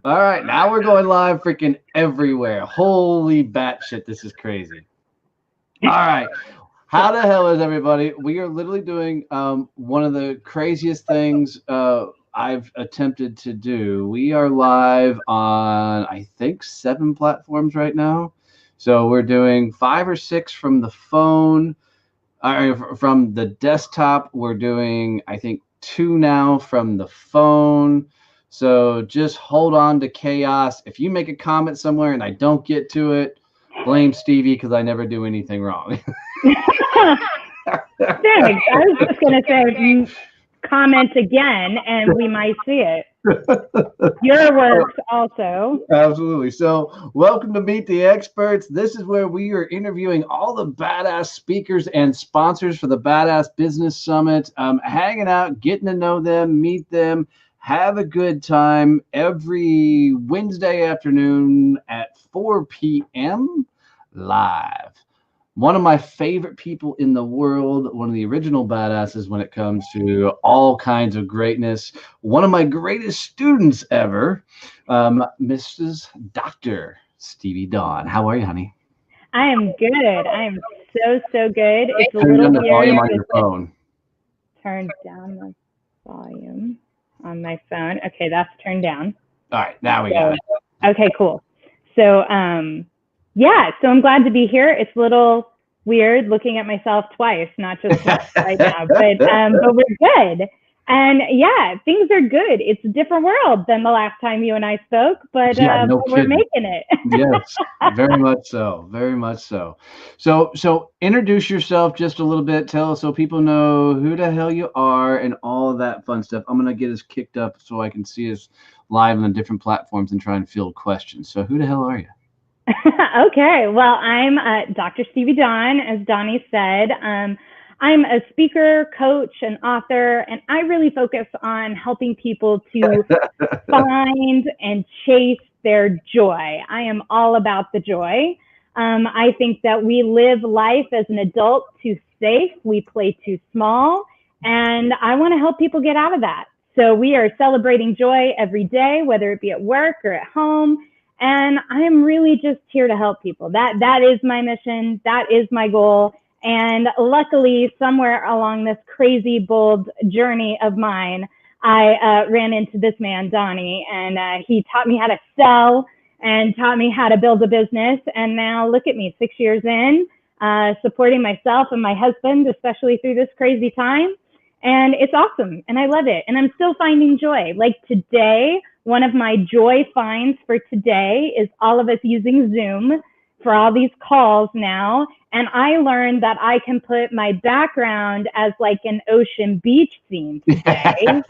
All right, now we're going live freaking everywhere. Holy batshit, this is crazy. All right. How the hell is everybody? We are literally doing one of the craziest things I've attempted to do. We are live on, I think, 7 platforms right now. So we're doing 5 or 6 from the phone, from the desktop. We're doing, I think, 2 now from the phone. So just hold on to chaos. If you make a comment somewhere and I don't get to it, blame Stevie because I never do anything wrong. Thanks. I was just going to say comment again and we might see it. Your works also. Absolutely. So welcome to Meet the Experts. This is where we are interviewing all the badass speakers and sponsors for the Badass Business Summit, hanging out, getting to know them, meet them, have a good time every Wednesday afternoon at 4 p.m. live. One of my favorite people in the world, one of the original badasses when it comes to all kinds of greatness, one of my greatest students ever, Mrs. Dr. Stevie Dawn. How are you, honey? I am good. I am so good. It's a Turn little down the weird. volume on your phone. Turn down the volume on my phone. Okay, that's turned down. All right, now we got it. Okay, cool. So, yeah, so I'm glad to be here. It's a little weird looking at myself twice, not just once right now, but we're good. And yeah, things are good. It's a different world than the last time you and I spoke, but, but we're making it. Yes, very much so. Very much so. So introduce yourself just a little bit. Tell us so people know who the hell you are and all of that fun stuff. I'm going to get us kicked up so I can see us live on the different platforms and try and field questions. So who the hell are you? Okay, well, I'm Dr. Stevie Dawn, as Donnie said. I'm a speaker, coach, and author, and I really focus on helping people to find and chase their joy. I am all about the joy. I think that we live life as an adult too safe, we play too small, and I want to help people get out of that. So we are celebrating joy every day, whether it be at work or at home. And I am really just here to help people. That is my mission. That is my goal. And luckily, somewhere along this crazy, bold journey of mine, I ran into this man, Donnie, and he taught me how to sell and taught me how to build a business. And now look at me, 6 years in, supporting myself and my husband, especially through this crazy time. And it's awesome. And I love it. And I'm still finding joy. Like today, one of my joy finds for today is all of us using Zoom for all these calls now. And I learned that I can put my background as like an ocean beach scene today.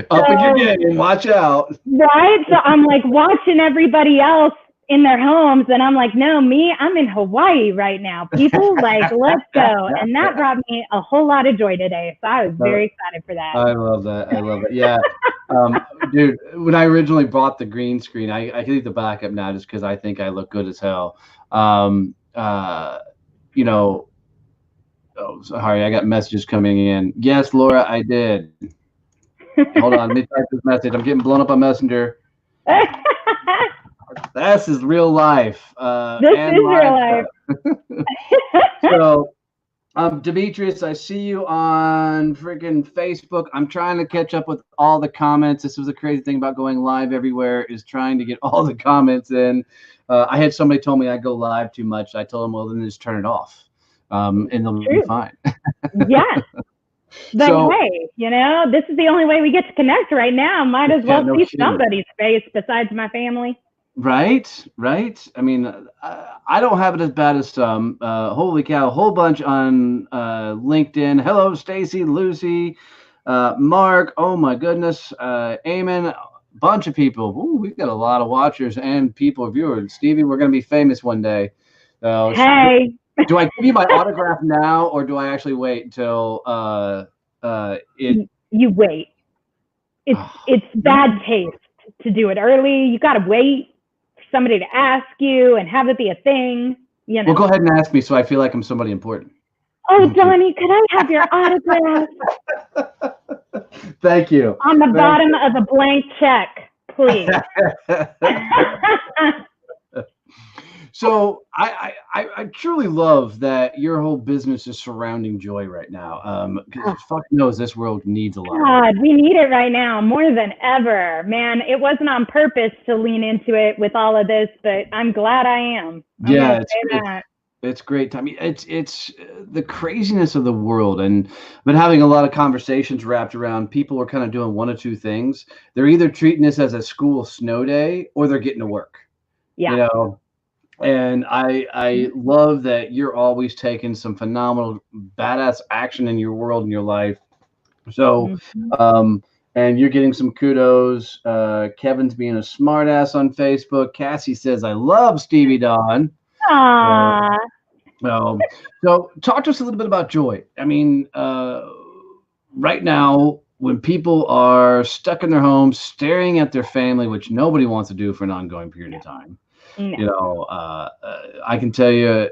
Up in your game, watch out. Right? So I'm like watching everybody else in their homes and I'm like, no, I'm in Hawaii right now. People, like, let's go. And that brought me a whole lot of joy today. So I was very excited for that. I love that. I love it. Yeah. Dude, when I originally bought the green screen, I can leave the backup now just because I think I look good as hell. You know, oh, sorry, I got messages coming in. Yes, Laura, I did. Hold on, let me type this message. I'm getting blown up on Messenger. This is real life. This is real life. So, Demetrius, I see you on freaking Facebook. I'm trying to catch up with all the comments. This was the crazy thing about going live everywhere is trying to get all the comments in. I had somebody told me I go live too much. I told them, well, then just turn it off, and they'll be fine. Yes. But so, hey, you know, this is the only way we get to connect right now. Might as well see somebody's face besides my family. Right. I mean, I don't have it as bad as some. Holy cow, a whole bunch on LinkedIn. Hello, Stacy, Lucy, Mark. Oh my goodness, Eamon. Bunch of people. Ooh, we've got a lot of watchers and people viewers. Stevie, we're going to be famous one day. Hey. Do I give you my autograph now, or do I actually wait until You wait. It's bad taste to do it early. You got to wait for somebody to ask you and have it be a thing. You know. Well, go ahead and ask me so I feel like I'm somebody important. Oh, Donnie, could I have your autograph? Thank you. On the bottom of a blank check. please. So I truly love that your whole business is surrounding joy right now. Because fuck knows this world needs a lot of it. God, we need it right now more than ever, man. It wasn't on purpose to lean into it with all of this, but I'm glad I am. I'm Yeah, gonna say that. it's great. I mean, it's the craziness of the world, and I've been having a lot of conversations wrapped around people are kind of doing one of two things. They're either treating this as a school snow day, or they're getting to work. You Yeah. know, and I love that you're always taking some phenomenal badass action in your world in your life. So, Mhm. and you're getting some kudos. Kevin's being a smartass on Facebook. Cassie says, "I love Stevie Don." Uh, Aw. so talk to us a little bit about joy. I mean, right now, when people are stuck in their homes, staring at their family, which nobody wants to do for an ongoing period of time, No. I can tell you,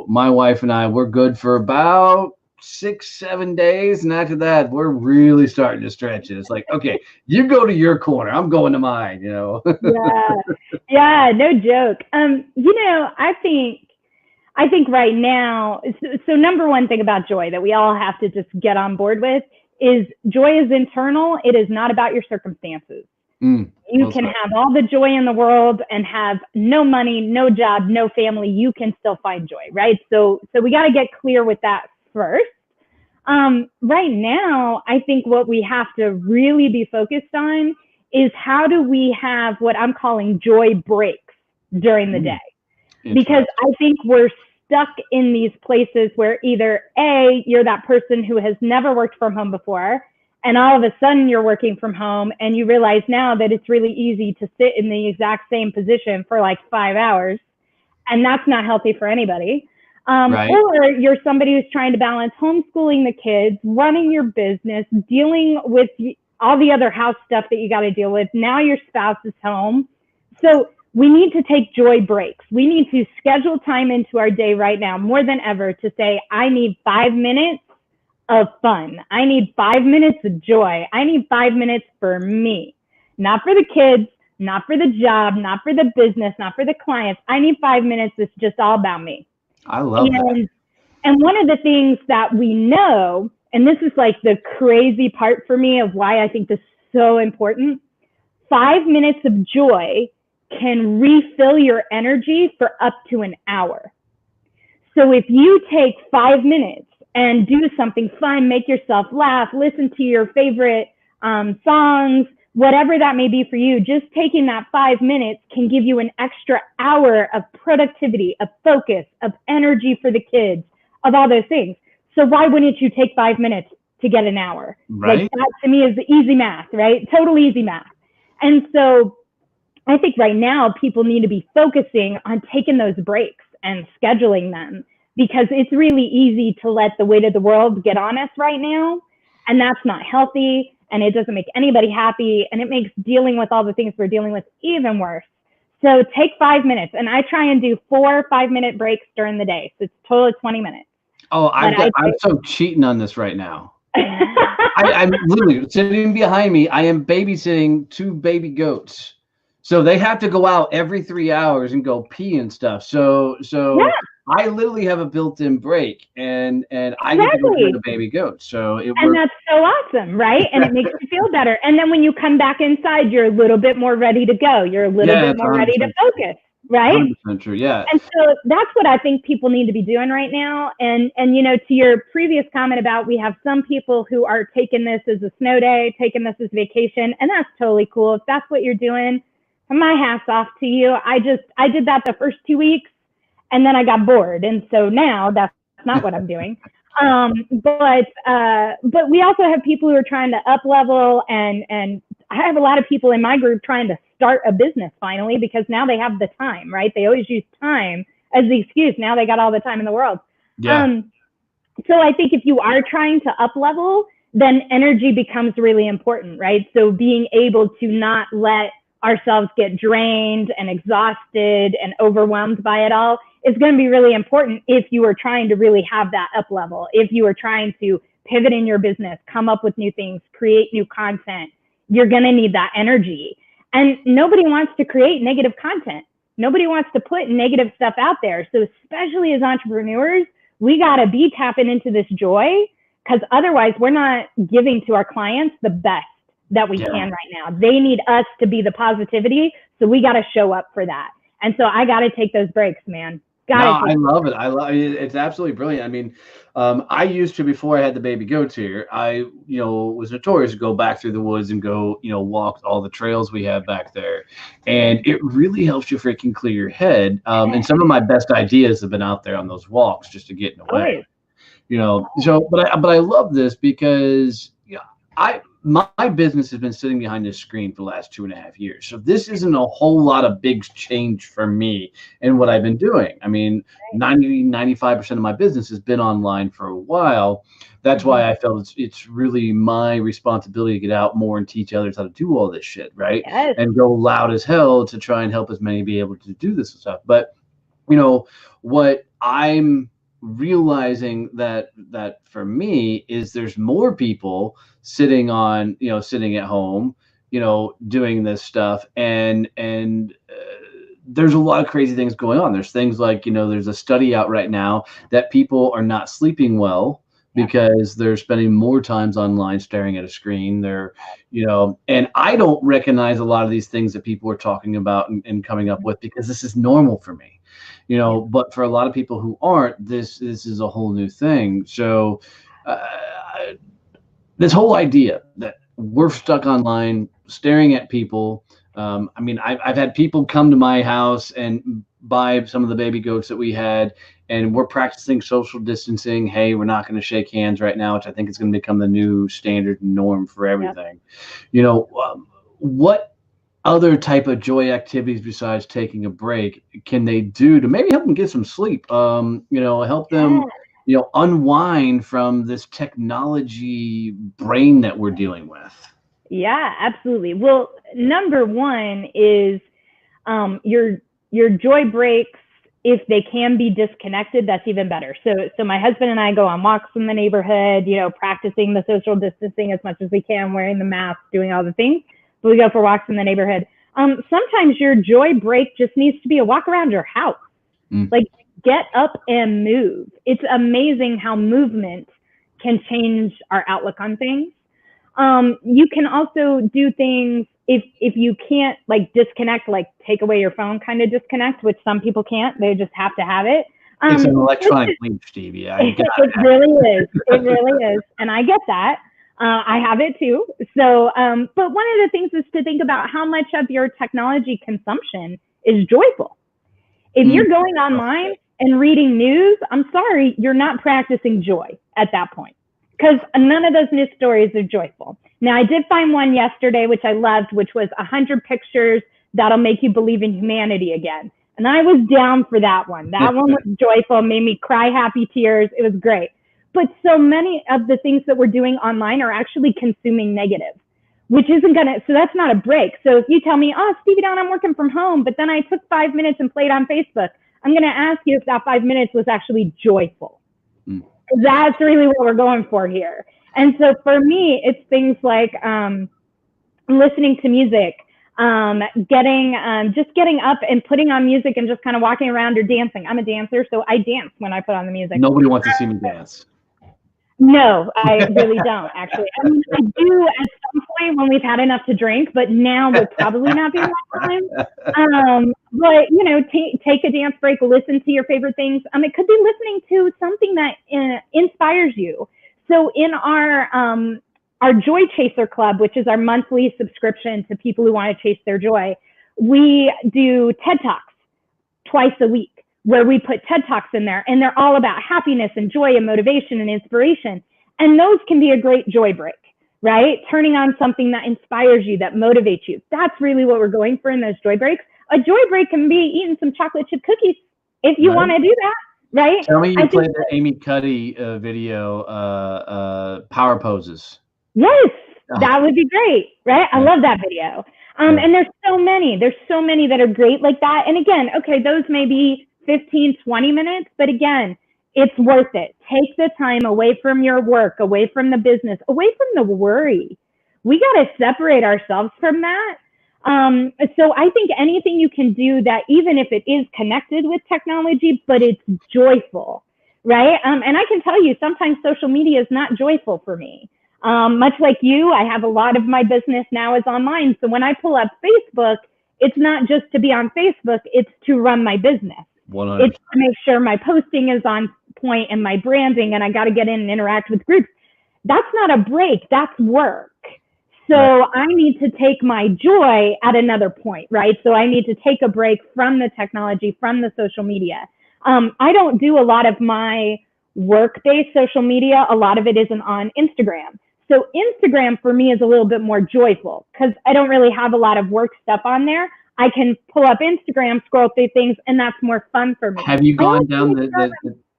my wife and I, we're good for about 6, 7 days, and after that, we're really starting to stretch it. It's like, okay, you go to your corner, I'm going to mine. Yeah. Yeah, no joke. I think right now, so number one thing about joy that we all have to just get on board with is joy is internal. It is not about your circumstances. You can have all the joy in the world and have no money, no job, no family. You can still find joy, right? So we got to get clear with that first. Right now, I think what we have to really be focused on is how do we have what I'm calling joy breaks during the day? Because I think we're stuck in these places where either A, you're that person who has never worked from home before, and all of a sudden you're working from home and you realize now that it's really easy to sit in the exact same position for like 5 hours, and that's not healthy for anybody. Right. Or you're somebody who's trying to balance homeschooling the kids, running your business, dealing with all the other house stuff that you got to deal with. Now your spouse is home. So we need to take joy breaks. We need to schedule time into our day right now more than ever to say, I need 5 minutes of fun. I need 5 minutes of joy. I need 5 minutes for me, not for the kids, not for the job, not for the business, not for the clients. I need 5 minutes that's just all about me. I love that. And one of the things that we know, and this is like the crazy part for me of why I think this is so important, 5 minutes of joy can refill your energy for up to an hour. So if you take 5 minutes and do something fun, make yourself laugh, listen to your favorite songs, whatever that may be for you, just taking that 5 minutes can give you an extra hour of productivity, of focus, of energy for the kids, of all those things. So why wouldn't you take 5 minutes to get an hour? Right. Like that to me is the easy math, right? Total easy math. And so I think right now people need to be focusing on taking those breaks and scheduling them, because it's really easy to let the weight of the world get on us right now. And that's not healthy, and it doesn't make anybody happy, and it makes dealing with all the things we're dealing with even worse. So take 5 minutes, and I try and do 4 5-minute breaks during the day. So it's totally 20 minutes. Oh, I'm so cheating on this right now. I'm literally sitting behind me. I am babysitting 2 baby goats. So they have to go out every 3 hours and go pee and stuff. So yeah. I literally have a built-in break, and I get to go to the baby goats. So and that's so awesome, right? And it makes you feel better. And then when you come back inside, you're a little bit more ready to go. You're a little bit more ready to focus, right? 100% true, yeah. And so that's what I think people need to be doing right now. And to your previous comment about we have some people who are taking this as a snow day, taking this as vacation, and that's totally cool. If that's what you're doing, my hat's off to you. I did that the first 2 weeks, and then I got bored. And so now that's not what I'm doing. But we also have people who are trying to up level, and I have a lot of people in my group trying to start a business finally, because now they have the time, right? They always use time as the excuse. Now they got all the time in the world. Yeah. So I think if you are trying to up level, then energy becomes really important, right? So being able to not let ourselves get drained and exhausted and overwhelmed by it all is going to be really important if you are trying to really have that up level, if you are trying to pivot in your business, come up with new things, create new content. You're going to need that energy. And nobody wants to create negative content. Nobody wants to put negative stuff out there. So especially as entrepreneurs, we got to be tapping into this joy, because otherwise we're not giving to our clients the best that we can right now. They need us to be the positivity. So we got to show up for that. And so I got to take those breaks, man. I love it. I love it. It's absolutely brilliant. I mean, I used to, before I had the baby goats here, I, was notorious to go back through the woods and go, walk all the trails we have back there. And it really helps you freaking clear your head. And some of my best ideas have been out there on those walks just to get in the way. So, but I love this because, my business has been sitting behind this screen for the last 2.5 years. So this isn't a whole lot of big change for me in what I've been doing. I mean, 95% of my business has been online for a while. That's why I felt it's really my responsibility to get out more and teach others how to do all this shit, right? Yes. And go loud as hell to try and help as many be able to do this stuff. But, what I'm realizing that for me is there's more people sitting at home, doing this stuff, and there's a lot of crazy things going on. There's things like, there's a study out right now that people are not sleeping well because they're spending more times online staring at a screen. They're, and I don't recognize a lot of these things that people are talking about and coming up with, because this is normal for me. But for a lot of people who aren't, this is a whole new thing. So this whole idea that we're stuck online staring at people. I mean, I've had people come to my house and buy some of the baby goats that we had, and we're practicing social distancing. Hey, we're not going to shake hands right now, which I think is going to become the new standard norm for everything. What other type of joy activities besides taking a break can they do to maybe help them get some sleep? Help them, unwind from this technology brain that we're dealing with. Yeah, absolutely. Well, number one is your joy breaks. If they can be disconnected, that's even better. So my husband and I go on walks in the neighborhood, practicing the social distancing as much as we can, wearing the mask, doing all the things. But we go for walks in the neighborhood. Sometimes your joy break just needs to be a walk around your house. Like, get up and move. It's amazing how movement can change our outlook on things. You can also do things if you can't, like, disconnect, like take away your phone kind of disconnect, which some people can't. They just have to have it. It's an electronic leap, Stevie. It really is. It really is. And I get that. I have it too. So, but one of the things is to think about how much of your technology consumption is joyful. If you're going online and reading news, I'm sorry, you're not practicing joy at that point, because none of those news stories are joyful. Now, I did find one yesterday, which I loved, which was 100 pictures that'll make you believe in humanity again. And I was down for that one. That one was joyful, made me cry happy tears. It was great. But so many of the things that we're doing online are actually consuming negative, which isn't going to, so that's not a break. So if you tell me, oh, Stevie Dawn, I'm working from home, but then I took 5 minutes and played on Facebook, I'm going to ask you if that 5 minutes was actually joyful. That's really what we're going for here. And so for me, it's things like listening to music, just getting up and putting on music and just kind of walking around or dancing. I'm a dancer, so I dance when I put on the music. Nobody wants to see me dance. No, I really don't, actually. I mean, I do at some point when we've had enough to drink, but now would probably not be the right time. But, take a dance break, listen to your favorite things. It could be listening to something that inspires you. So in our Joy Chaser Club, which is our monthly subscription to people who want to chase their joy, we do TED Talks twice a week, where we put TED Talks in there, and they're all about happiness and joy and motivation and inspiration. And those can be a great joy break, right? Turning on something that inspires you, that motivates you. That's really what we're going for in those joy breaks. A joy break can be eating some chocolate chip cookies if you want to do that, right? Tell me you played the Amy Cuddy video, Power Poses. Yes, that would be great, right? I love that video. And there's so many that are great like that. And again, okay, those may be 15, 20 minutes, but again, it's worth it. Take the time away from your work, away from the business, away from the worry. We got to separate ourselves from that. So I think anything you can do that, even if it is connected with technology, but it's joyful, right? And I can tell you, sometimes social media is not joyful for me. Much like you, I have a lot of my business now is online. So when I pull up Facebook, it's not just to be on Facebook, it's to run my business. 100%. It's to make sure my posting is on point and my branding, and I got to get in and interact with groups. That's not a break, that's work. So right. I need to take my joy at another point, right? So I need to take a break from the technology, from the social media. I don't do a lot of my work-based social media. A lot of it isn't on Instagram. So Instagram for me is a little bit more joyful because I don't really have a lot of work stuff on there. I can pull up Instagram, scroll through things, and that's more fun for me. Have you gone down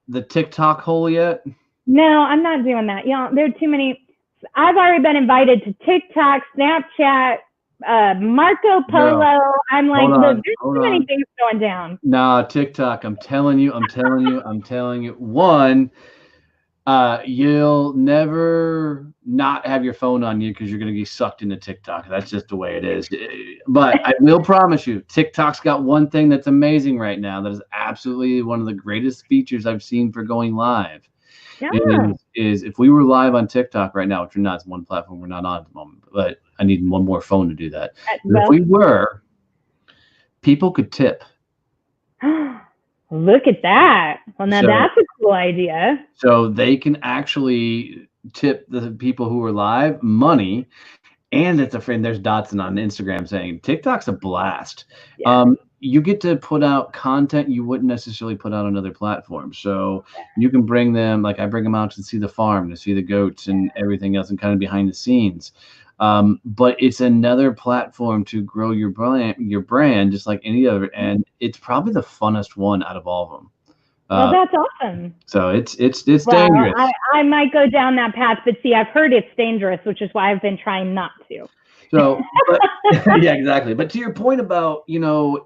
the TikTok hole yet? No, I'm not doing that. You know, there are too many. I've already been invited to TikTok, Snapchat, Marco Polo. Girl, I'm like, look, there's too many things going down. Nah, TikTok. I'm telling you. One, you'll never not have your phone on you because you're going to be sucked into TikTok. That's just the way it is. But I will promise you, TikTok's got one thing that's amazing right now. That is absolutely one of the greatest features I've seen for going live. Yeah. Is if we were live on TikTok right now, which we're not, it's one platform we're not on at the moment, but I need one more phone to do that. If we were, people could tip. Look at that. Well, now that's a cool idea. So they can actually tip the people who are live money. And it's a friend. There's Dotson on Instagram saying TikTok's a blast. Yeah. You get to put out content you wouldn't necessarily put out on other platforms. So you can bring them, like I bring them out to see the farm, to see the goats and everything else, and kind of behind the scenes. But it's another platform to grow your brand, just like any other. And it's probably the funnest one out of all of them. Well, that's awesome. So it's dangerous. I might go down that path, but see, I've heard it's dangerous, which is why I've been trying not to. So, yeah, exactly. But to your point about,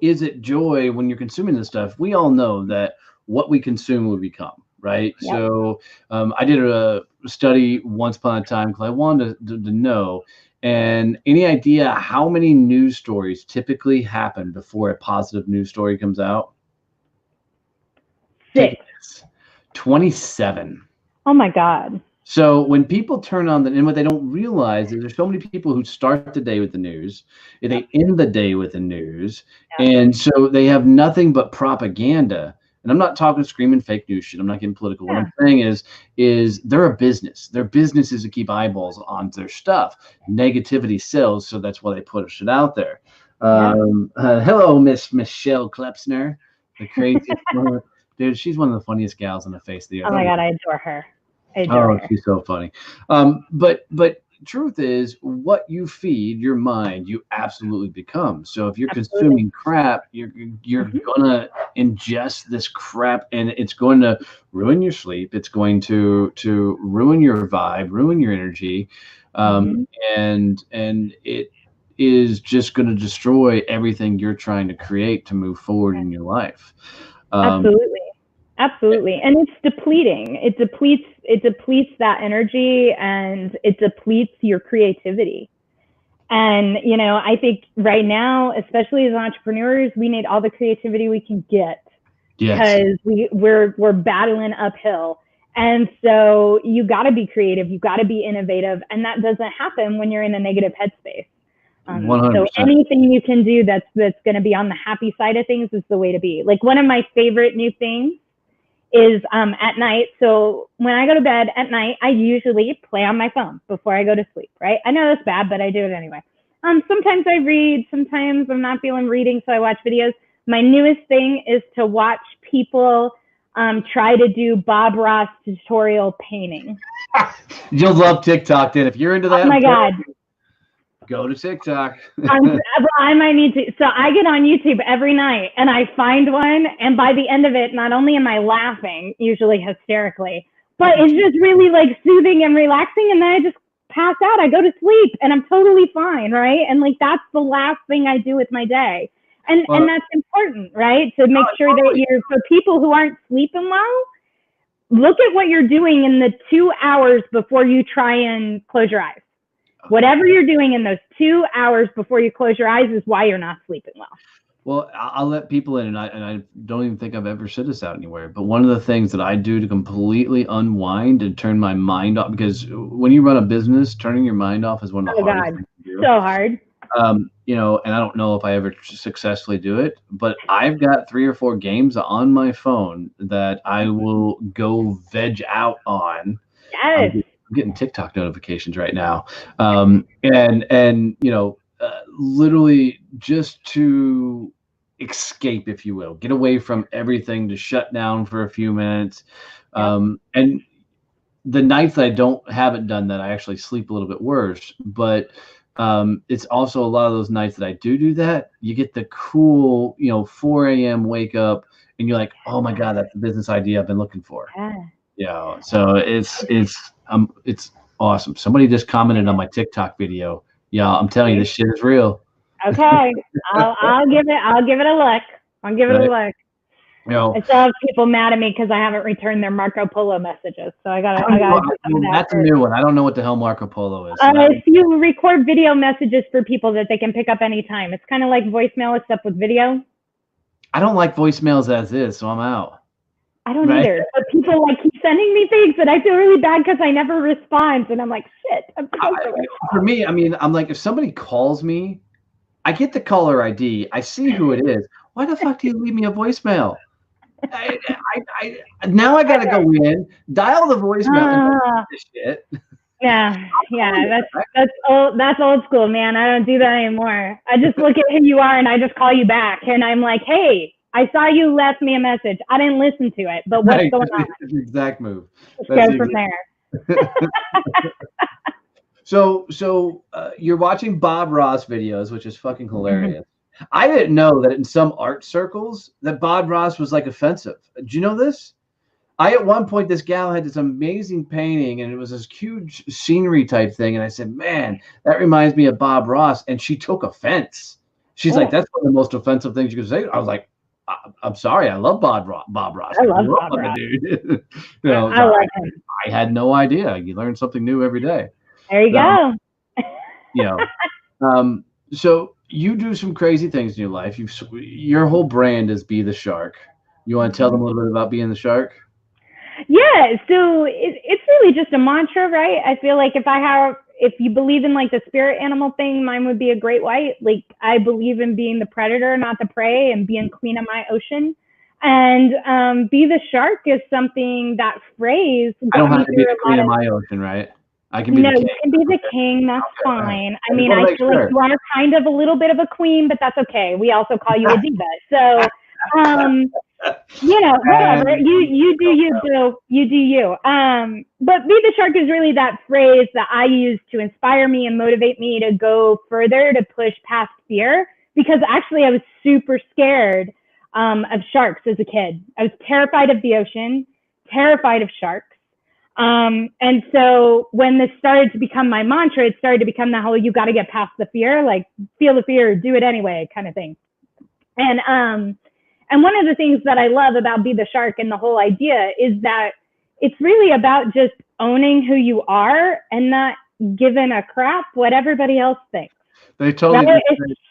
is it joy when you're consuming this stuff? We all know that what we consume we become, right? Yep. So I did a study once upon a time because I wanted to know. And any idea how many news stories typically happen before a positive news story comes out? 6. 27. Oh my God. So when people turn on and what they don't realize is there's so many people who start the day with the news, they end the day with the news, and so they have nothing but propaganda. And I'm not talking screaming fake news shit. I'm not getting political. What I'm saying is they're a business. Their business is to keep eyeballs on their stuff. Negativity sells, so that's why they put shit out there. Hello, Miss Michelle Klepsner, the craziest one. Dude, she's one of the funniest gals on the face of the earth. Oh my God, I adore her. Her. She's so funny. But truth is, what you feed your mind, you absolutely become. So if you're consuming crap, you're gonna ingest this crap, and it's going to ruin your sleep. It's going to ruin your vibe, ruin your energy, and it is just going to destroy everything you're trying to create to move forward in your life. Absolutely. And it's depleting. It depletes that energy, and it depletes your creativity. And, I think right now, especially as entrepreneurs, we need all the creativity we can get. Yes. Because we're battling uphill. And so you got to be creative. You got to be innovative. And that doesn't happen when you're in a negative headspace. 100%. So anything you can do that's going to be on the happy side of things is the way to be. Like, one of my favorite new things is at night. So when I go to bed at night, I usually play on my phone before I go to sleep, right? I know that's bad, but I do it anyway. Sometimes I read, sometimes I'm not feeling reading, so I watch videos. My newest thing is to watch people try to do Bob Ross tutorial painting. You'll love TikTok then. If you're into that. Oh my God. Go to TikTok. I might need to. So I get on YouTube every night and I find one. And by the end of it, not only am I laughing, usually hysterically, but it's just really like soothing and relaxing. And then I just pass out. I go to sleep and I'm totally fine. Right. And like, that's the last thing I do with my day. And that's important, right? To make sure that for people who aren't sleeping well, look at what you're doing in the 2 hours before you try and close your eyes. Whatever you're doing in those 2 hours before you close your eyes is why you're not sleeping well. Well, I'll let people in, and I don't even think I've ever said this out anywhere. But one of the things that I do to completely unwind and turn my mind off, because when you run a business, turning your mind off is one of the hardest things to do. So hard. You know, and I don't know if I ever successfully do it, but I've got 3 or 4 games on my phone that I will go veg out on. Yes. I'm getting TikTok notifications right now, and you know, literally just to escape, if you will, get away from everything, to shut down for a few minutes. And the nights that I haven't done that, I actually sleep a little bit worse. But it's also a lot of those nights that I do that. You get the cool, you know, 4 a.m. wake up, and you're like, oh my god, that's the business idea I've been looking for. Yeah. So it's awesome. Somebody just commented on my TikTok video. Yeah, I'm telling you, this shit is real. Okay, I'll give it a look. I'll give it a look. You know, I still have people mad at me because I haven't returned their Marco Polo messages. So I got. That's a new one. I don't know what the hell Marco Polo is. If you record video messages for people that they can pick up anytime, it's kind of like voicemail except with video. I don't like voicemails as is, so I'm out. I don't either. But people like keep sending me things, and I feel really bad because I never respond, and I'm like, shit. For me, I mean, I'm like, if somebody calls me, I get the caller ID. I see who it is. Why the fuck do you leave me a voicemail? Now I gotta go in, dial the voicemail, and this shit. Yeah, that's old school, man. I don't do that anymore. I just look at who you are and I just call you back, and I'm like, hey, I saw you left me a message. I didn't listen to it, but what's going on? That's the exact move. Let's go from there. So you're watching Bob Ross videos, which is fucking hilarious. I didn't know that in some art circles that Bob Ross was like offensive. Do you know this? At one point, this gal had this amazing painting, and it was this huge scenery type thing. And I said, man, that reminds me of Bob Ross. And she took offense. She's like, that's one of the most offensive things you could say. I was like, I'm sorry. I love Bob Ross. I love Bob Ross. Dude. You know, I like him. I had no idea. You learn something new every day. There you go. You know, so you do some crazy things in your life. Your whole brand is Be the Shark. You want to tell them a little bit about being the shark? Yeah, so it's really just a mantra, right? I feel like if you believe in like the spirit animal thing, mine would be a great white. Like I believe in being the predator, not the prey, and being queen of my ocean. And be the shark is something, that phrase. I don't have to be the queen of my ocean, right? I can be the king. You can be the king. That's fine. I mean, I feel like you are kind of a little bit of a queen, but that's okay. We also call you a diva. So, you know, whatever. You do you. But be the shark is really that phrase that I use to inspire me and motivate me to go further, to push past fear. Because actually, I was super scared of sharks as a kid. I was terrified of the ocean, terrified of sharks. And so when this started to become my mantra, it started to become the whole, you got to get past the fear, like feel the fear, do it anyway kind of thing. And one of the things that I love about Be the Shark and the whole idea is that it's really about just owning who you are and not giving a crap what everybody else thinks. They told me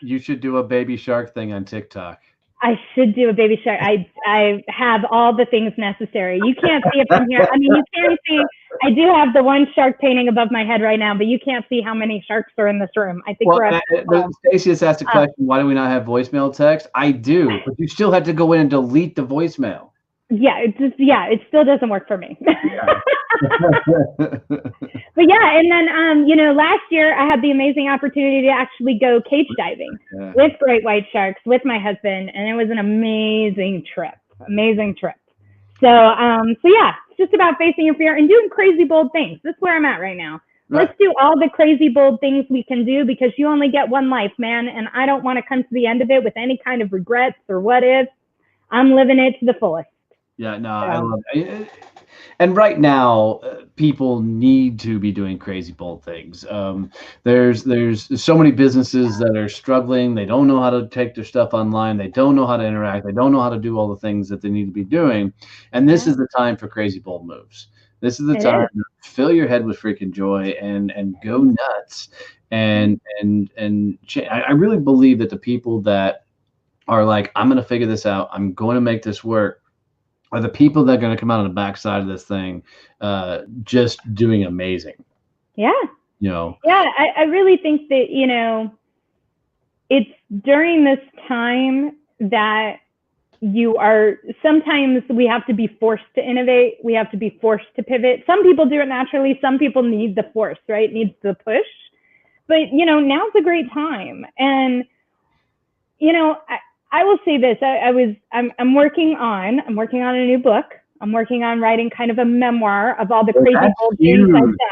you should do a baby shark thing on TikTok. I should do a baby shark. I have all the things necessary. You can't see it from here. I mean, you can see, I do have the one shark painting above my head right now, but you can't see how many sharks are in this room. I think Stacey just asked a question, why do we not have voicemail text? I do, but you still have to go in and delete the voicemail. Yeah, it still doesn't work for me. But yeah, and then, you know, last year I had the amazing opportunity to actually go cage diving with great white sharks with my husband, and it was an amazing trip. So yeah, it's just about facing your fear and doing crazy, bold things. That's where I'm at right now. Right. Let's do all the crazy, bold things we can do, because you only get one life, man, and I don't want to come to the end of it with any kind of regrets or what ifs. I'm living it to the fullest. Yeah, no, I love it. And right now, people need to be doing crazy, bold things. There's so many businesses that are struggling. They don't know how to take their stuff online. They don't know how to interact. They don't know how to do all the things that they need to be doing. And this is the time for crazy, bold moves. This is the It time is. to fill your head with freaking joy and go nuts. I really believe that the people that are like, I'm going to figure this out, I'm going to make this work, are the people that are going to come out on the backside of this thing just doing amazing. Yeah. You know, Yeah. I really think that, you know, it's during this time that sometimes we have to be forced to innovate. We have to be forced to pivot. Some people do it naturally. Some people need the force, right? Needs the push. But, you know, now's a great time. And, you know, I will say this. I'm working on a new book. I'm working on writing kind of a memoir of all the well, crazy that's bold things I've huge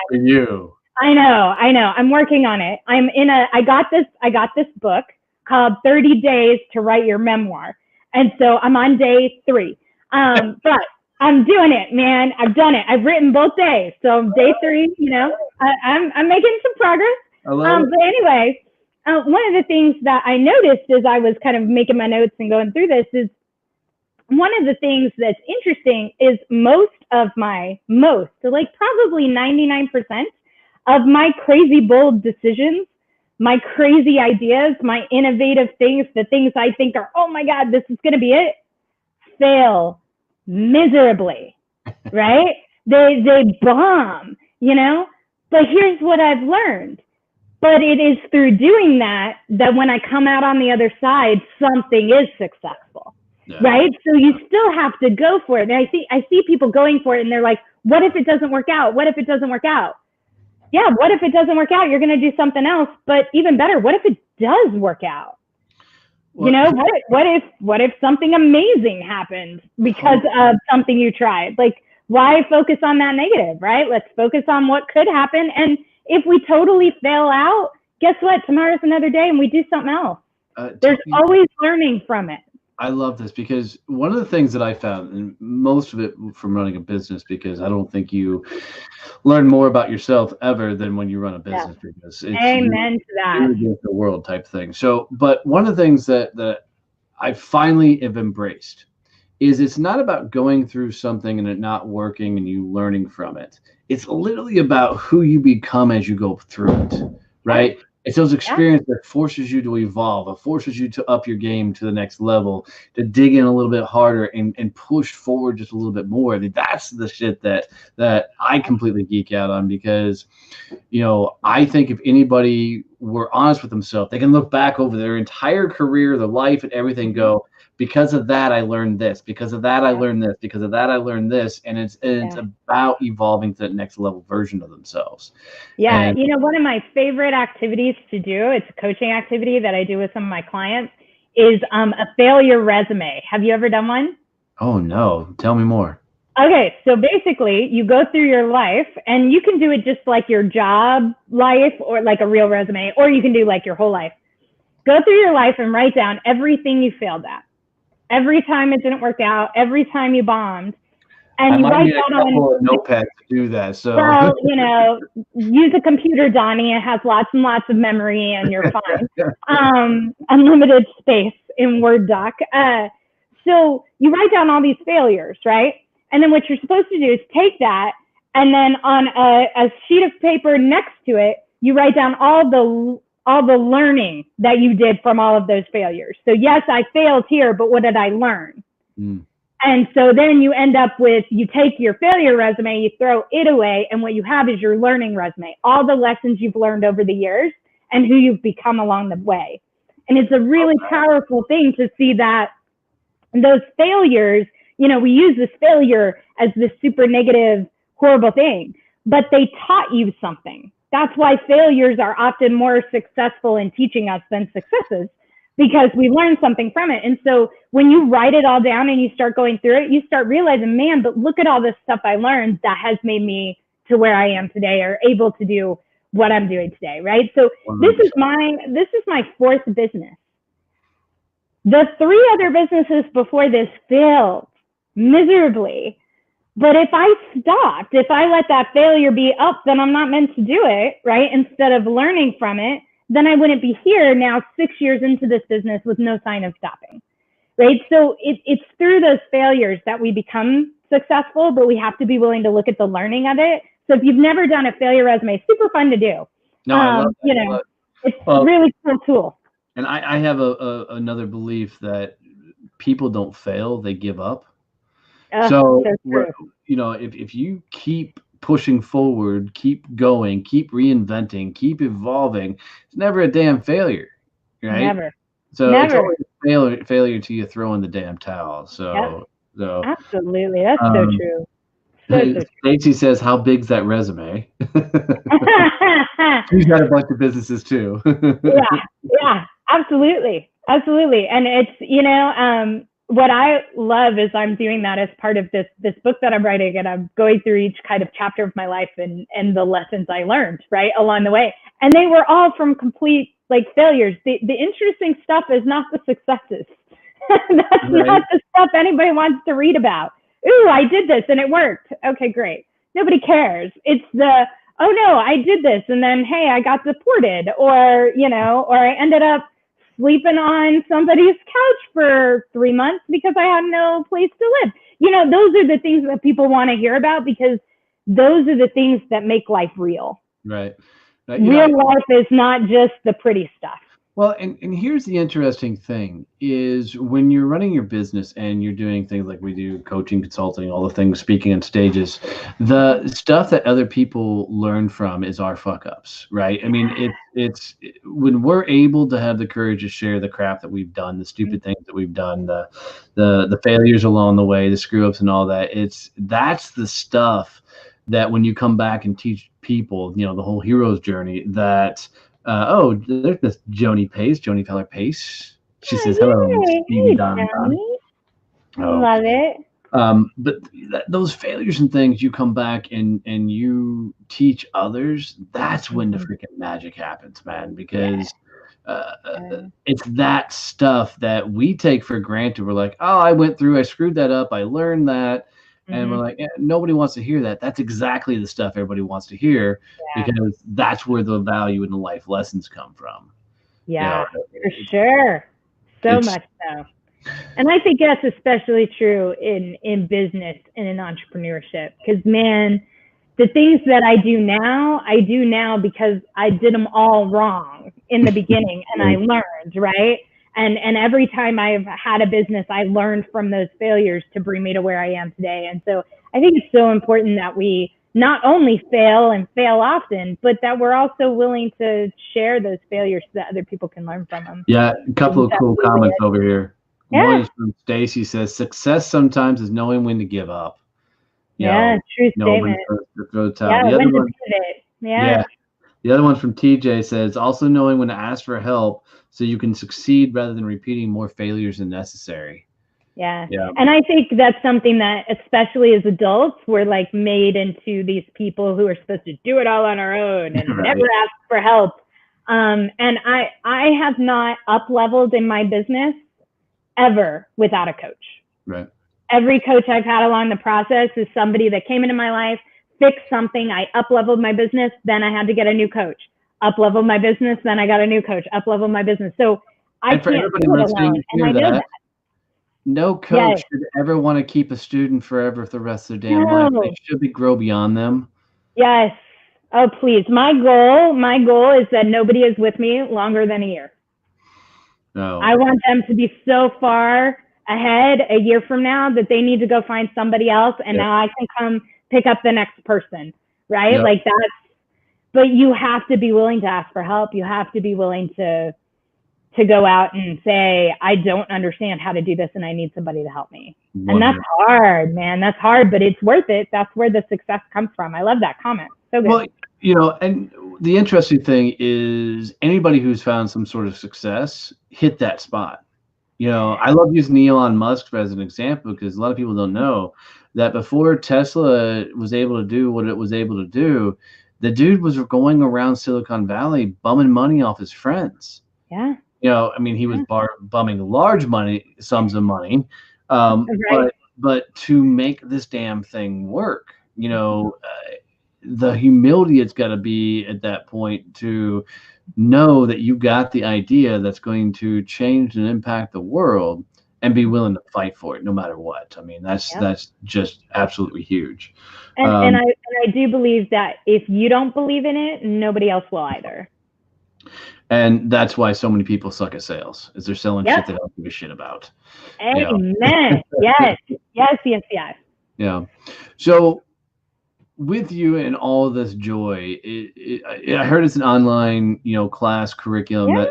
for done. you. I know. I'm working on it. I got this book called 30 Days to Write Your Memoir. And so I'm on day 3. But I'm doing it, man. I've done it. I've written both days. So day 3, you know, I'm making some progress. I love it. But anyway, one of the things that I noticed as I was kind of making my notes and going through this is one of the things that's interesting is so like probably 99% of my crazy bold decisions, my crazy ideas, my innovative things, the things I think are, oh my God, this is going to be it, fail miserably, right? They bomb, you know? But here's what I've learned. But it is through doing that when I come out on the other side, something is successful. Yeah. Right? So you still have to go for it. And I see people going for it and they're like, what if it doesn't work out? What if it doesn't work out? Yeah, what if it doesn't work out? You're going to do something else. But even better, what if it does work out? Well, you know, what if something amazing happened because of something you tried? Like, why focus on that negative, right? Let's focus on what could happen. And if we totally fail out, guess what? Tomorrow's another day and we do something else. There's always learning from it. I love this because one of the things that I found, and most of it from running a business, because I don't think you learn more about yourself ever than when you run a business, because it's amen to that. Against the world type thing. So, but one of the things that I finally have embraced is it's not about going through something and it not working and you learning from it. It's literally about who you become as you go through it, right? It's those experiences that forces you to evolve. It forces you to up your game to the next level, to dig in a little bit harder and push forward just a little bit more. I mean, that's the shit that I completely geek out on because, you know, I think if anybody were honest with themselves, they can look back over their entire career, their life and everything, go, because of that, I learned this. Because of that, I learned this. Because of that, I learned this. And it's about evolving to the next level version of themselves. Yeah. And, you know, one of my favorite activities to do, it's a coaching activity that I do with some of my clients, is a failure resume. Have you ever done one? Oh, no. Tell me more. Okay. So basically, you go through your life and you can do it just like your job life or like a real resume, or you can do like your whole life. Go through your life and write down everything you failed at. Every time it didn't work out, every time you bombed, and you write that on a notepad to do that. So, well, you know, use a computer, Donnie. It has lots and lots of memory, and you're fine. Unlimited space in Word doc. So you write down all these failures, right? And then what you're supposed to do is take that, and then on a sheet of paper next to it, you write down all the learning that you did from all of those failures. So yes, I failed here, but what did I learn? And so then you end up with, you take your failure resume, you throw it away, and what you have is your learning resume, all the lessons you've learned over the years and who you've become along the way. And it's a really powerful thing to see that those failures, you know, we use this failure as this super negative, horrible thing, but they taught you something. That's why failures are often more successful in teaching us than successes, because we learn something from it. And so when you write it all down and you start going through it, you start realizing, man, but look at all this stuff I learned that has made me to where I am today, or able to do what I'm doing today, right? So 100%. This is my 4th business. The 3 other businesses before this failed miserably. But if I stopped, if I let that failure be up, then I'm not meant to do it, right? Instead of learning from it, then I wouldn't be here now 6 years into this business with no sign of stopping, right? So it's through those failures that we become successful, but we have to be willing to look at the learning of it. So if you've never done a failure resume, super fun to do. No, I love that. You know, it's really cool tool. And I have another belief that people don't fail, they give up. So you know, if you keep pushing forward, keep going, keep reinventing, keep evolving, it's never a damn failure, right? Never. So it's always a failure till you throw in the damn towel. So absolutely, that's so true. Stacey says, "How big's that resume?" She's got a bunch of businesses too. yeah, absolutely, and it's, you know, what I love is I'm doing that as part of this book that I'm writing, and I'm going through each kind of chapter of my life and the lessons I learned right along the way, and they were all from complete like failures. The interesting stuff is not the successes. That's not the stuff anybody wants to read about. Ooh, I did this and it worked. Okay, great. Nobody cares. It's the, oh no, I did this and then, hey, I got deported, or, you know, or I ended up sleeping on somebody's couch for 3 months because I had no place to live. You know, those are the things that people want to hear about, because those are the things that make life real. Right. Real life is not just the pretty stuff. Well, and here's the interesting thing is when you're running your business and you're doing things like we do, coaching, consulting, all the things, speaking on stages, the stuff that other people learn from is our fuck ups, right? I mean, it's when we're able to have the courage to share the crap that we've done, the stupid things that we've done, the failures along the way, the screw ups and all that. That's the stuff that when you come back and teach people, you know, the whole hero's journey, that there's this Joni Feller Pace. She says, "Hello, Stevie, Don." Love it. But those failures and things, you come back and you teach others. That's when the freaking magic happens, man. Because it's that stuff that we take for granted. We're like, oh, I screwed that up, I learned that. And we're like, nobody wants to hear that. That's exactly the stuff everybody wants to hear, because that's where the value and the life lessons come from. Yeah, for sure. So much so. And I think that's especially true in business and in entrepreneurship, because, man, the things that I do now because I did them all wrong in the beginning and I learned, right? And every time I've had a business, I learned from those failures to bring me to where I am today. And so I think it's so important that we not only fail and fail often, but that we're also willing to share those failures so that other people can learn from them. Yeah, a couple of cool comments over here. One is from Stacy, says, "Success sometimes is knowing when to give up." True statement. To throw the towel. The other one, the other one from TJ says, "Also knowing when to ask for help so you can succeed rather than repeating more failures than necessary." Yeah. And I think that's something that, especially as adults, we're like made into these people who are supposed to do it all on our own and never ask for help. And I have not up-leveled in my business ever without a coach. Right. Every coach I've had along the process is somebody that came into my life, fixed something, I up-leveled my business, then I had to get a new coach. Up-leveled my business, then I got a new coach. Up-leveled my business. So I can't do it alone, and I know that. No coach should ever want to keep a student forever for the rest of their damn life. They should grow beyond them. Yes. Oh, please. My goal is that nobody is with me longer than a year. No. I want them to be so far ahead a year from now that they need to go find somebody else, and now I can come pick up the next person, right? Like that's, but you have to be willing to ask for help. You have to be willing to go out and say, I don't understand how to do this and I need somebody to help me. 100%. And that's hard, man. That's hard, but it's worth it. That's where the success comes from. I love that comment. So good. Well, you know, and the interesting thing is anybody who's found some sort of success hit that spot. You know, I love using Elon Musk as an example because a lot of people don't know that before Tesla was able to do what it was able to do, the dude was going around Silicon Valley bumming money off his friends. Yeah. You know, I mean, he was bumming large sums of money, but to make this damn thing work, you know, the humility it's got to be at that point to know that you got the idea that's going to change and impact the world, and be willing to fight for it no matter what. I mean, that's just absolutely huge. And I do believe that if you don't believe in it, nobody else will either. And that's why so many people suck at sales, is they're selling shit they don't give a shit about. Amen. Yes. Yeah. So with you and all this joy, I heard it's an online, class curriculum.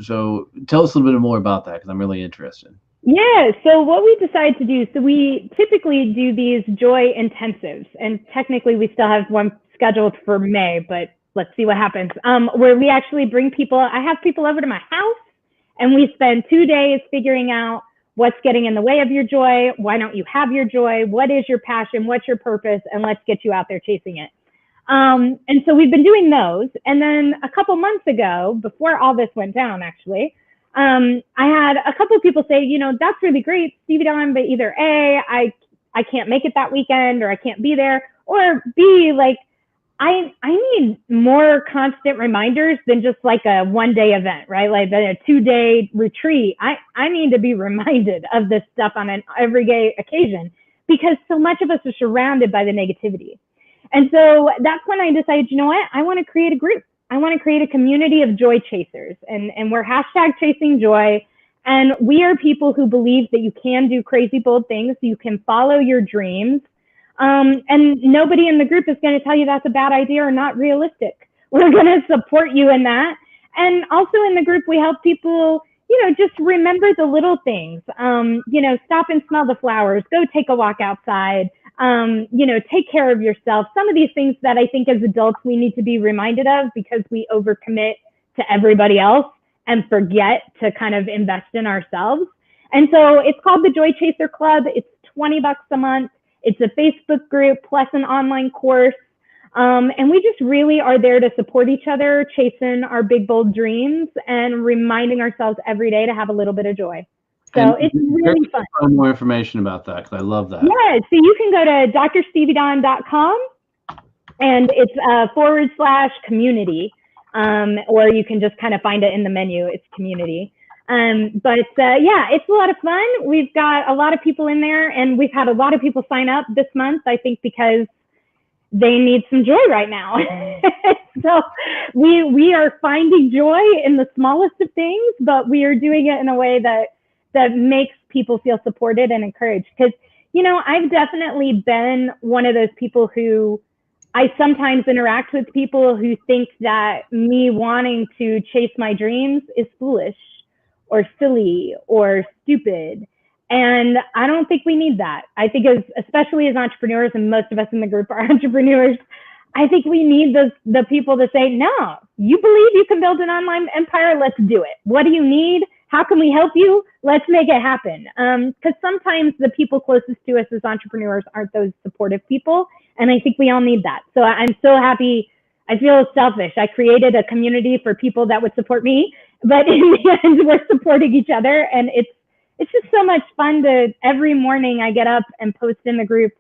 So tell us a little bit more about that, because I'm really interested. Yeah, so what we decided to do, so we typically do these joy intensives, and technically we still have one scheduled for May, but let's see what happens, where we actually bring people, I have people over to my house, and we spend 2 days figuring out what's getting in the way of your joy, why don't you have your joy, what is your passion, what's your purpose, and let's get you out there chasing it. And so we've been doing those, and then a couple months ago, before all this went down actually, I had a couple of people say, that's really great, Stevie Dawn, but either A, I can't make it that weekend, or I can't be there, or B, like, I need more constant reminders than just like a 1-day event, right? Like a 2-day retreat. I need to be reminded of this stuff on an everyday occasion, because so much of us are surrounded by the negativity. And so that's when I decided, you know what? I want to create a group. I want to create a community of joy chasers, and we're #chasingjoy. And we are people who believe that you can do crazy, bold things. You can follow your dreams. And nobody in the group is going to tell you that's a bad idea or not realistic. We're going to support you in that. And also in the group, we help people, just remember the little things, stop and smell the flowers, go take a walk outside, take care of yourself. Some of these things that I think as adults we need to be reminded of, because we overcommit to everybody else and forget to kind of invest in ourselves. And so it's called the Joy Chaser Club. It's $20 a month. It's a Facebook group plus an online course. And we just really are there to support each other, chasing our big, bold dreams, and reminding ourselves every day to have a little bit of joy. So it's really fun. Find more information about that, because I love that. Yeah, so you can go to drsteviedawn.com, and it's /community, or you can just kind of find it in the menu. It's community. But it's a lot of fun. We've got a lot of people in there, and we've had a lot of people sign up this month, I think, because they need some joy right now. So we are finding joy in the smallest of things, but we are doing it in a way that makes people feel supported and encouraged. Because, I've definitely been one of those people who I sometimes interact with people who think that me wanting to chase my dreams is foolish or silly or stupid. And I don't think we need that. I think especially as entrepreneurs, and most of us in the group are entrepreneurs, I think we need the people to say, no, you believe you can build an online empire? Let's do it. What do you need? How can we help you? Let's make it happen. Because sometimes the people closest to us as entrepreneurs aren't those supportive people. And I think we all need that. So I'm so happy. I feel selfish. I created a community for people that would support me, but in the end, we're supporting each other. And it's just so much fun to, every morning I get up and post in the group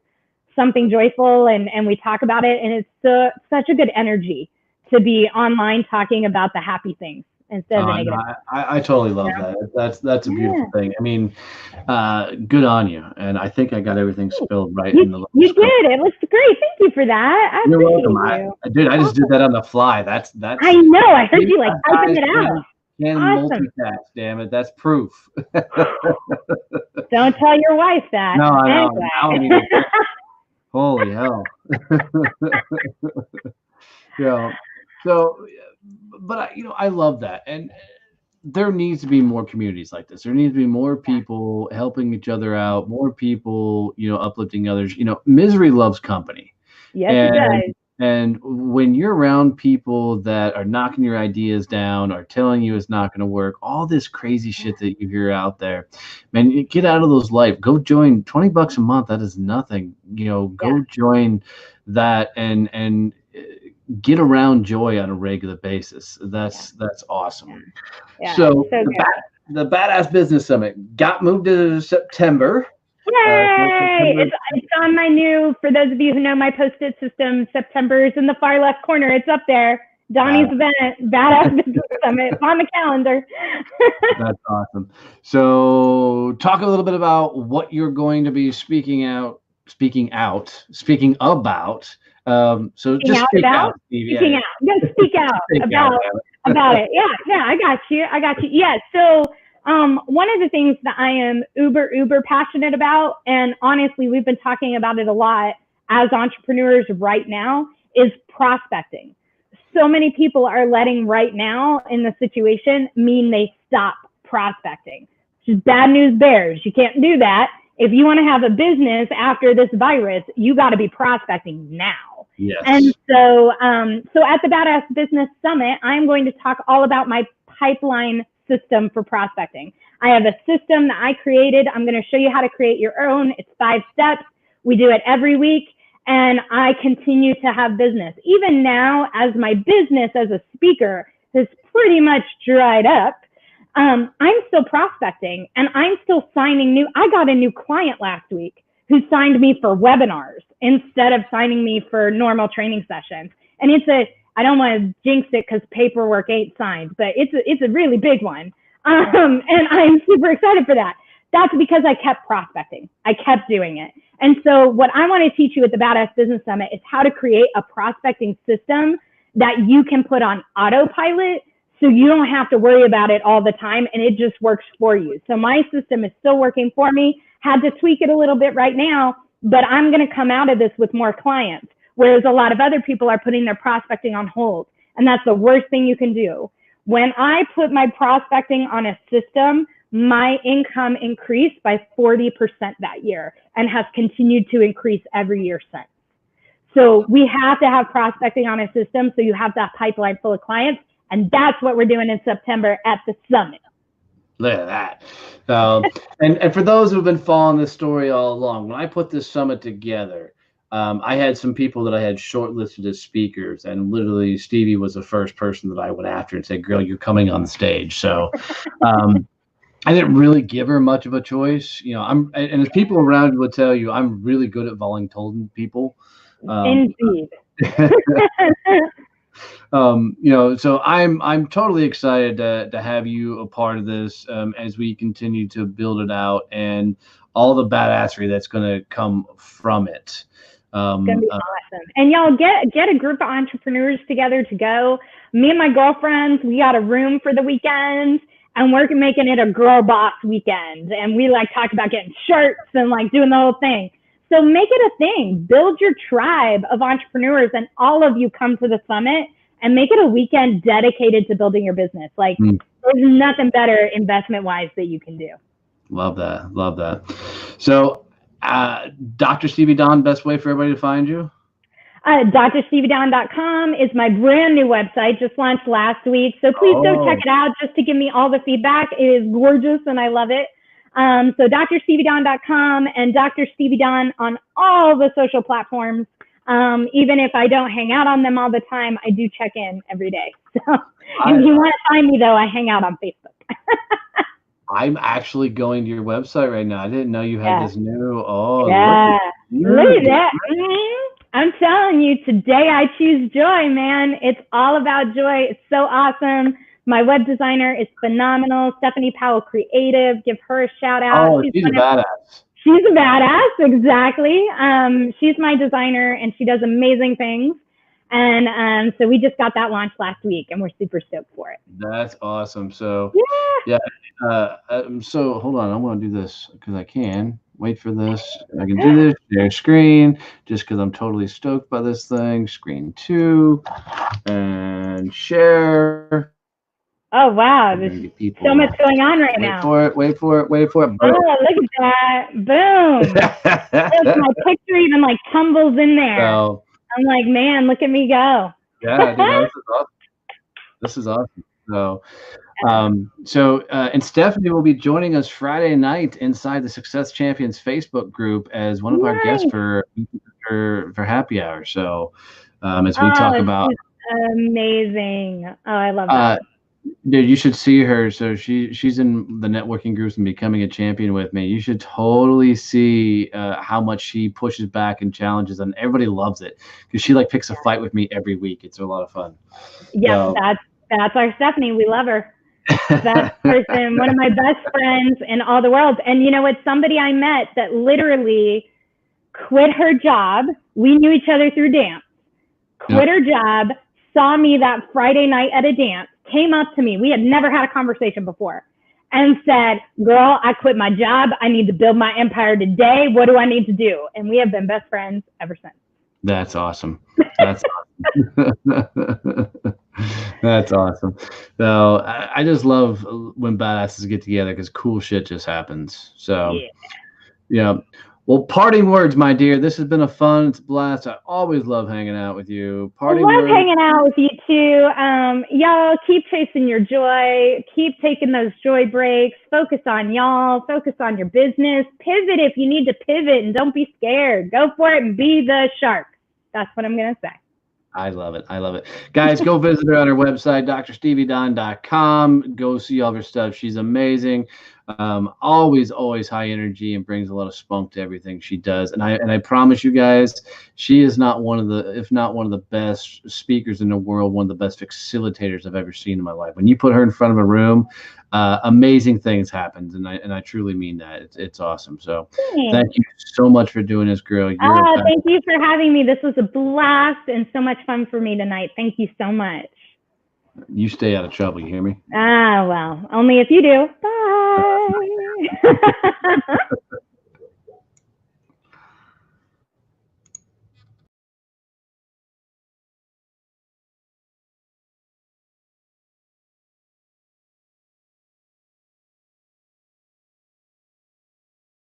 something joyful, and we talk about it. And it's such a good energy to be online talking about the happy things instead of the negative. I totally love that. That's a beautiful thing. I mean, good on you. And I think I got everything spilled right in the little You did. It looks great. Thank you for that. You're welcome. I just did that on the fly. That's I know. I heard you typing it out. Can multitask, damn it. That's proof. Don't tell your wife that. No, I know. Holy hell. Yeah. So, but I love that. And there needs to be more communities like this. There needs to be more people helping each other out, more people, uplifting others. Misery loves company. Yes, it does. And when you're around people that are knocking your ideas down or telling you it's not going to work, all this crazy shit that you hear out there, man, get out of those life. Go join $20 a month. That is nothing. Go join that and get around joy on a regular basis. That's awesome. Yeah. So the Badass Business Summit got moved to September. Yay! It's on my for those of you who know my Post-it system, September is in the far left corner. It's up there. Donnie's event, Badass Business Summit. It's on the calendar. That's awesome. So talk a little bit about what you're going to be speaking about. So just speak out, Steve. Speaking out. Just speak out about it. Yeah, I got you. Yeah. So one of the things that I am uber passionate about, and honestly, we've been talking about it a lot as entrepreneurs right now, is prospecting. So many people are letting right now in the situation mean they stop prospecting. Which is bad news bears. You can't do that. If you want to have a business after this virus, you got to be prospecting now. Yes. And so at the Badass Business Summit, I'm going to talk all about my pipeline system for prospecting. I have a system that I created. I'm going to show you how to create your own. It's 5 steps. We do it every week. And I continue to have business. Even now, as my business as a speaker has pretty much dried up, I'm still prospecting and I'm still signing I got a new client last week who signed me for webinars instead of signing me for normal training sessions. And I don't want to jinx it because paperwork ain't signed, but it's a really big one. And I'm super excited for that. That's because I kept prospecting. I kept doing it. And so what I want to teach you at the Badass Business Summit is how to create a prospecting system that you can put on autopilot so you don't have to worry about it all the time and it just works for you. So my system is still working for me. Had to tweak it a little bit right now, but I'm going to come out of this with more clients, whereas a lot of other people are putting their prospecting on hold. And that's the worst thing you can do. When I put my prospecting on a system, my income increased by 40% that year and has continued to increase every year since. So we have to have prospecting on a system so you have that pipeline full of clients. And that's what we're doing in September at the summit. Look at that. And for those who've been following this story all along, when I put this summit together, I had some people that I had shortlisted as speakers, and literally Stevie was the first person that I went after and said, "Girl, you're coming on stage." So I didn't really give her much of a choice. And as people around you will tell you, I'm really good at volunteering people. Indeed. So I'm totally excited to have you a part of this as we continue to build it out and all the badassery that's going to come from it. It's going to be awesome. And y'all get a group of entrepreneurs together to go. Me and my girlfriends, we got a room for the weekend. And we're making it a girl boss weekend. And we talk about getting shirts and doing the whole thing. So make it a thing. Build your tribe of entrepreneurs and all of you come to the summit and make it a weekend dedicated to building your business. There's nothing better investment wise that you can do. Love that. So Dr. Stevie Don, best way for everybody to find you? DrStevieDon.com is my brand new website, just launched last week. So please go check it out just to give me all the feedback. It is gorgeous and I love it. So DrStevieDon.com and Dr. Stevie Don on all the social platforms. Even if I don't hang out on them all the time, I do check in every day. So if you want to find me though, I hang out on Facebook. I'm actually going to your website right now. I didn't know you had this new. Oh, yeah. Look at that. I'm telling you, today I choose joy, man. It's all about joy. It's so awesome. My web designer is phenomenal. Stephanie Powell Creative. Give her a shout out. Oh, she's a badass. She's a badass, exactly. She's my designer and she does amazing things. And so we just got that launched last week and we're super stoked for it. That's awesome. So so hold on, I want to do this because I can. Wait for this. I can do this. Share screen, just because I'm totally stoked by this thing. Screen 2 and share. Oh wow, there's so much going on right now. Wait for it. Boom. Oh, look at that! Boom. My picture even tumbles in there. So, I'm like, man, look at me go. Yeah, dude, this is awesome. So, and Stephanie will be joining us Friday night inside the Success Champions Facebook group as one of our guests for happy hour. So, as we talk about amazing. Oh, I love that. Dude, you should see her. So she's in the networking groups and becoming a champion with me. You should totally see how much she pushes back and challenges, and everybody loves it because she like picks a fight with me every week. It's a lot of fun. Yep, So that's our Stephanie. We love her. Best person, one of my best friends in all the world. And you know what? Somebody I met that literally quit her job. We knew each other through dance. Quit her job, saw me that Friday night at a dance, came up to me. We had never had a conversation before and said, girl, I quit my job. I need to build my empire today. What do I need to do? And we have been best friends ever since. That's awesome. That's awesome. That's awesome. So I just love when badasses get together because cool shit just happens. So yeah. Well, parting words, my dear. This has been a fun blast. I always love hanging out with you. Parting I love words. hanging out with you too. Y'all keep chasing your joy. Keep taking those joy breaks. Focus on y'all. Focus on your business. Pivot if you need to pivot, and don't be scared. Go for it and be the shark. That's what I'm gonna say. I love it. I love it. Guys, go visit her on her website, drsteviedon.com. Go see all of her stuff. She's amazing. Always high energy and brings a lot of spunk to everything she does. And I promise you guys, she is not one of the, if not one of the best speakers in the world, one of the best facilitators I've ever seen in my life. When you put her in front of a room, amazing things happen, and I truly mean that. It's awesome. So thank you so much for doing this, girl. Thank you for having me. This was a blast and so much fun for me tonight. Thank you so much. You stay out of trouble. You hear me? Well, only if you do. Bye.